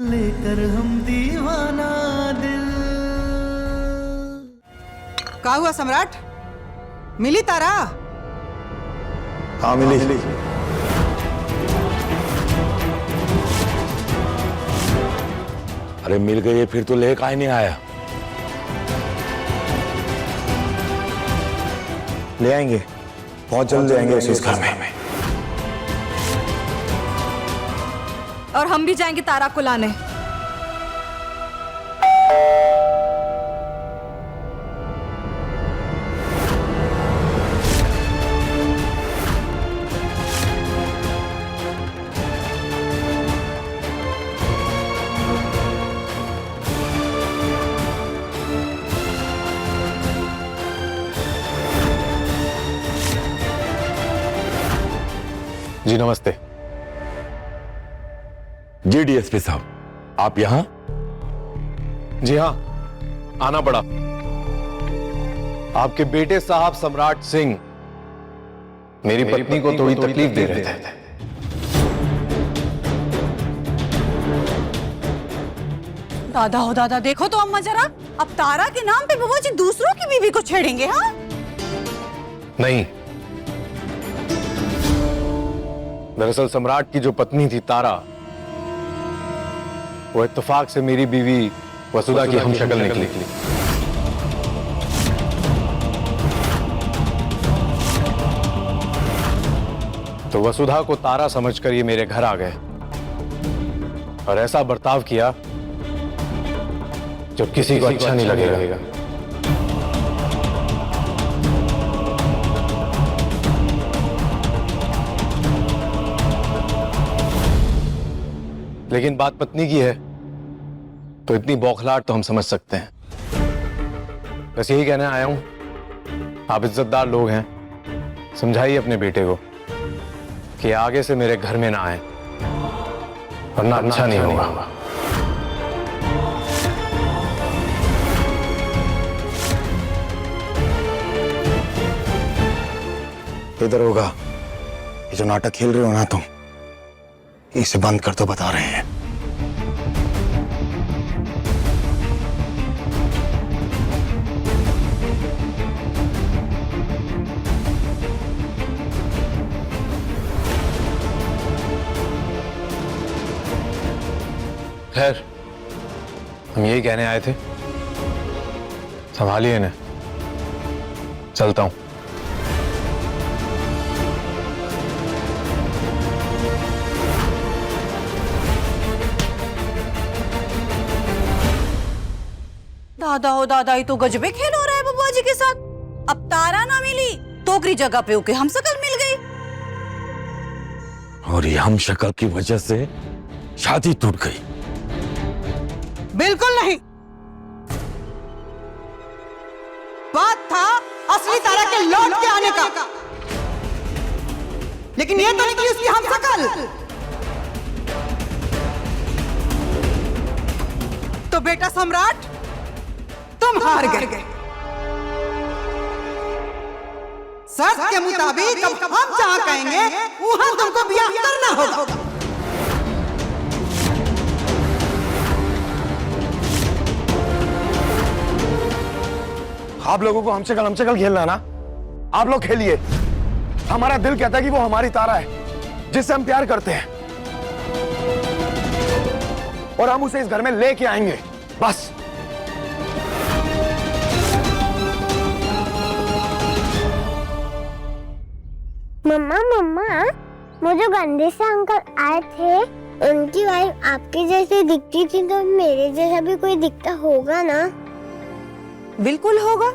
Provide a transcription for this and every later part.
लेकर हम दीवाना दिल। का हुआ सम्राट, मिली तारा? हाँ मिली। अरे मिल गई फिर तो लेकर आए नहीं आया। ले आएंगे, बहुत जल्द ले आएंगे उसे इस घर में। और हम भी जाएंगे तारा को लाने। जी नमस्ते। जी डीएसपी साहब, आप यहाँ? जी हाँ, आना पड़ा। आपके बेटे साहब सम्राट सिंह मेरी पत्नी को थोड़ी तकलीफ दे रहे थे। दादा हो दादा, देखो तो अम्मा जरा, अब तारा के नाम पे बुआ जी दूसरों की बीवी को छेड़ेंगे? हाँ नहीं, दरअसल सम्राट की जो पत्नी थी तारा, वो इत्तेफाक से मेरी बीवी वसुधा की हमशक्ल निकली। तो वसुधा को तारा समझकर ये मेरे घर आ गए और ऐसा बर्ताव किया जो किसी को अच्छा नहीं लगेगा। लेकिन बात पत्नी की है तो इतनी बौखलाहट तो हम समझ सकते हैं। बस यही कहने आया हूं, आप इज्जतदार लोग हैं, समझाइए अपने बेटे को कि आगे से मेरे घर में ना आए, वरना अच्छा नहीं होगा। इधर होगा, ये जो नाटक खेल रहे हो ना तुम, इसे बंद कर दो, बता रहे हैं। खैर, हम यही कहने आए थे, संभालिए इन्हें, चलता हूं। दादा हो दादा, ये तो गजबे खेल हो रहा है बुआ जी के साथ। अब तारा ना मिली, टोकरी जगह पे ओके हम शकल मिल गई। और ये हम शक्ल की वजह से शादी टूट गई। बिल्कुल नहीं, बात था असली तारा के लौट के आने का, लेकिन ये तो निकली उसकी हम शकल। तो बेटा सम्राट, तुम हार गए। शर्त के मुताबिक अब हम जहां कहेंगे वहां तुमको ब्याह करना होगा। आप लोगों को हमसे कल खेलना ना, आप लोग खेलिए। हमारा दिल कहता है कि वो हमारी तारा है, जिससे हम प्यार करते हैं, और हम उसे इस घर में लेके आएंगे, बस। मम्मा, वो जो गंदे से अंकल आए थे, उनकी वाइफ आपकी जैसी दिखती थी, तो मेरे जैसा भी कोई दिखता होगा ना? बिल्कुल होगा।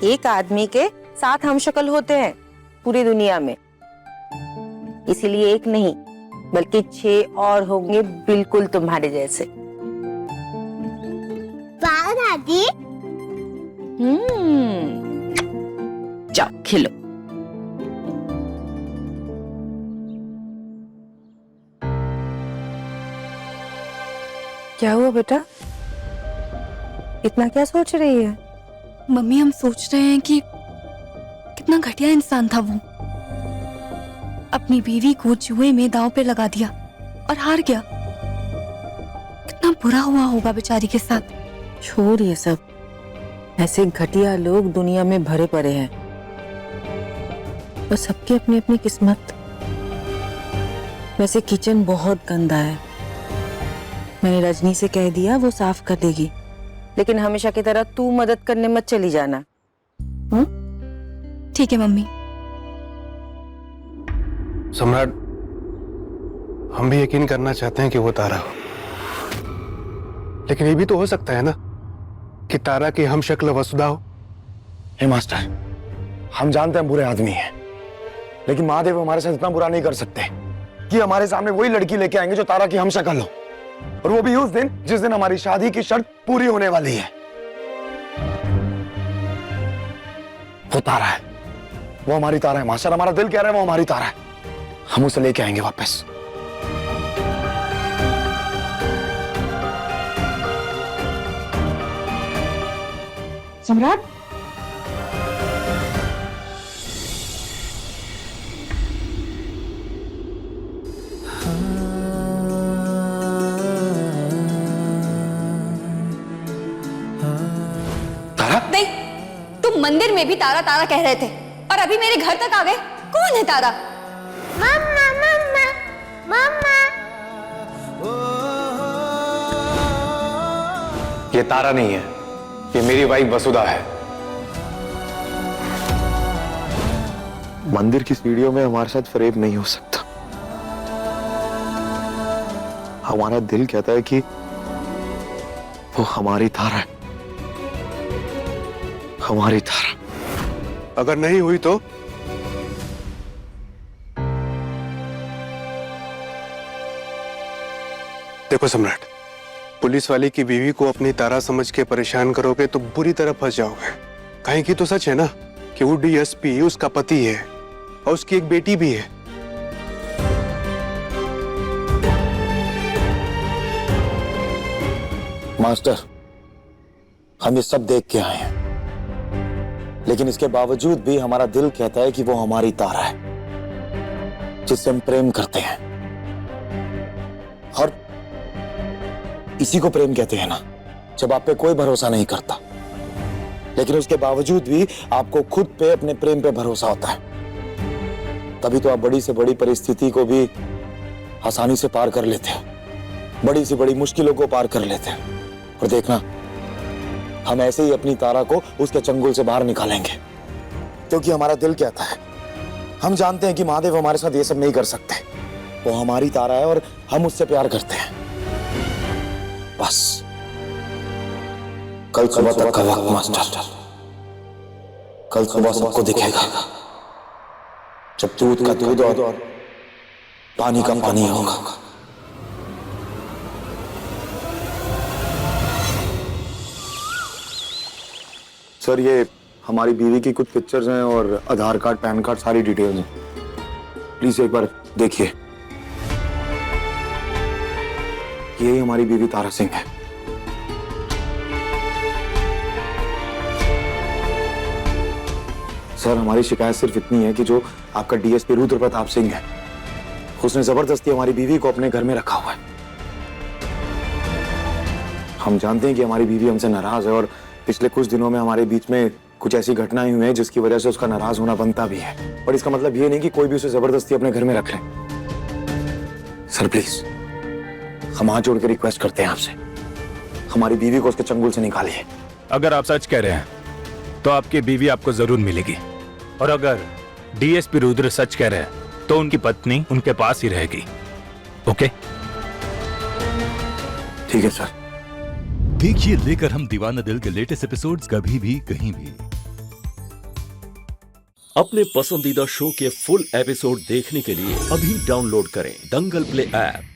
एक आदमी के 7 हमशक्ल होते हैं पूरी दुनिया में, इसीलिए एक नहीं बल्कि 6 और होंगे बिल्कुल तुम्हारे जैसे। वाह दादी। जाओ खिलो। क्या हुआ बेटा, इतना क्या सोच रही है? मम्मी, हम सोच रहे हैं कि कितना घटिया इंसान था वो। अपनी बीवी को जुए में दांव पे लगा दिया और हार गया। कितना बुरा हुआ होगा बेचारी के साथ। छोड़ ये सब, ऐसे घटिया लोग दुनिया में भरे पड़े हैं और सबकी अपनी अपनी किस्मत। वैसे किचन बहुत गंदा है, मैंने रजनी से कह दिया, वो साफ कर देगी, लेकिन हमेशा की तरह तू मदद करने मत चली जाना। ठीक है मम्मी। सम्राट, हम भी यकीन करना चाहते हैं कि वो तारा हो, लेकिन ये भी तो हो सकता है ना कि तारा की हम शक्ल वसुधा हो। हे मास्टर, हम जानते हैं बुरे आदमी हैं, लेकिन महादेव हमारे साथ इतना बुरा नहीं कर सकते कि हमारे सामने वही लड़की लेके आएंगे जो तारा की हम शक्ल हो, और वो भी उस दिन जिस दिन हमारी शादी की शर्त पूरी होने वाली है। वो तारा है, वो हमारी तारा है मास्टर, हमारा दिल कह रहा है वो हमारी तारा है, हम उसे लेके आएंगे वापस। सम्राट, नहीं, तुम मंदिर में भी तारा तारा कह रहे थे और अभी मेरे घर तक आ गए। कौन है तारा? मम्मा मम्मा मम्मा। ये तारा नहीं है, ये मेरी वाइफ वसुधा है। मंदिर की सीढ़ियों में हमारे साथ फरेब नहीं हो सकता। हमारा दिल कहता है कि वो हमारी तारा है, हमारी तारा। अगर नहीं हुई तो देखो सम्राट, पुलिस वाले की बीवी को अपनी तारा समझ के परेशान करोगे तो बुरी तरह फंस जाओगे। कहीं की तो सच है ना कि वो डीएसपी उसका पति है और उसकी एक बेटी भी है। मास्टर, हम ये सब देख के आए हैं, लेकिन इसके बावजूद भी हमारा दिल कहता है कि वो हमारी तारा है जिससे हम प्रेम करते हैं, और इसी को प्रेम कहते हैं ना, जब आप पे कोई भरोसा नहीं करता लेकिन उसके बावजूद भी आपको खुद पे, अपने प्रेम पे भरोसा होता है। तभी तो आप बड़ी से बड़ी परिस्थिति को भी आसानी से पार कर लेते हैं, बड़ी से बड़ी मुश्किलों को पार कर लेते हैं। और देखना, हम ऐसे ही अपनी तारा को उसके चंगुल से बाहर निकालेंगे, क्योंकि हमारा दिल कहता है, हम जानते हैं कि महादेव हमारे साथ ये सब नहीं कर सकते। वो हमारी तारा है और हम उससे प्यार करते हैं। बस कल सुबह तक का वक्त मास्टर, कल सुबह सबको दिखेगा जब दूध का दूध और पानी का पानी होगा। सर, ये हमारी बीवी की कुछ पिक्चर्स हैं और आधार कार्ड, पैन कार्ड, सारी डिटेल्स हैं। प्लीज एक बार देखिए। यही हमारी बीवी तारा सिंह है। सर, हमारी शिकायत सिर्फ इतनी है कि जो आपका डीएसपी रुद्र प्रताप सिंह है, उसने जबरदस्ती हमारी बीवी को अपने घर में रखा हुआ है। हम जानते हैं कि हमारी बीवी हमसे नाराज है और पिछले कुछ दिनों में हमारे बीच में कुछ ऐसी घटनाएं हुई हैं जिसकी वजह से उसका नाराज होना बनता भी है, पर इसका मतलब ये नहीं कि कोई भी उसे जबरदस्ती अपने घर में रख ले। सर प्लीज, हम हाथ जोड़ के रिक्वेस्ट करते हैं आपसे, हमारी बीवी को उसके चंगुल से निकालिए। अगर आप सच कह रहे हैं तो आपकी बीवी आपको जरूर मिलेगी, और अगर डीएसपी रुद्र सच कह रहे हैं तो उनकी पत्नी उनके पास ही रहेगी। ओके? ठीक है सर। देखिए लेकर हम दीवाना दिल के लेटेस्ट एपिसोड्स कभी भी कहीं भी। अपने पसंदीदा शो के फुल एपिसोड देखने के लिए अभी डाउनलोड करें दंगल प्ले ऐप।